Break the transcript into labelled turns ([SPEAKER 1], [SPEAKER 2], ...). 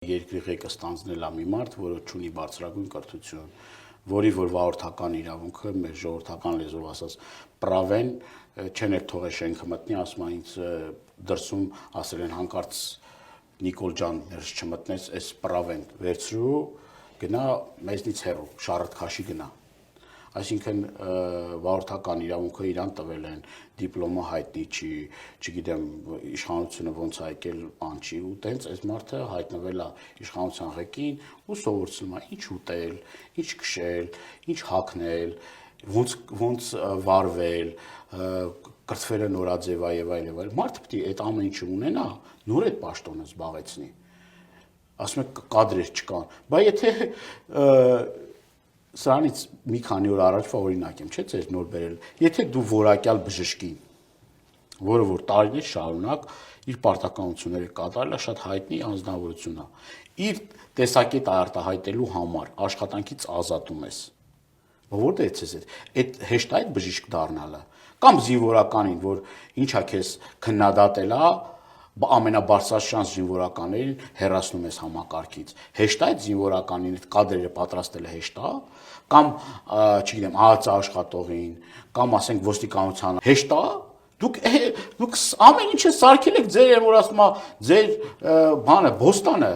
[SPEAKER 1] Երկրի ղեկը ստանձնել է մի մարդ, որը ունի բարձրագույն կրթություն, որի որ վարորդական իրավունքը մեր ժողովրդական լեզվով ասած պրավեն չեն էլ թողել շենքը մտնի, ասում են ինձ դրսում ասել են հանկարծ Նիկոլ ջան ներս չմտնես, այս պրավեն վերցրու, գնա մեզնից հեռու, շարդ քաշի գնա։ Այսինքն վարորդական իրավունքը իրան տվել են, դիպլոմը հայտնի չի, չգիտեմ իշխանությունը ոնց է եկել բան չի, ու տենց այս մարդը հայտնվել է իշխանության ղեկին ու սովորեցնում է ինչ ուտել, ինչ քշել, ինչ հագնել, ոնց վարվել, կրթվելը նորաձև է եւ այլ եւ այլ։ Մարդը պետք է այդ ամեն ինչը ունենա, նոր այդ պաշտոնը զբաղեցնի։ Ասում եք կադրեր չկան, բայց եթե սրանից մի քանի օր առաջվա օրինակ եմ, չէ՞ ձեր նոր բերել։ Եթե դու որակյալ բժշկի, որը որ տարիներ շարունակ իր պարտականությունները կատարել է, շատ հայտնի անձնավորություն է։ Իր տեսակետը արտահայտելու համար աշխատանքից ազատում ես։ Որտե՞ղ ես այդ հեշտ այդ բժիշկ դառնալը։ Կամ զինվորականին, որ ինչա քեզ քննադատել է, ամենաբարձրաշանս զինվորականներին հեռացնում ես համակարգից։ Հեշտ է այդ զինվորականին այդ կադրերը պատրաստելը հեշտ է, կամ չգիտեմ, ԱԱԾ աշխատողին, կամ ասենք ոստիկանության հեշտ է։ Դուք ամեն ինչը սարքել եք ձեր, որ ասում է ձեր բանը, բոստանը,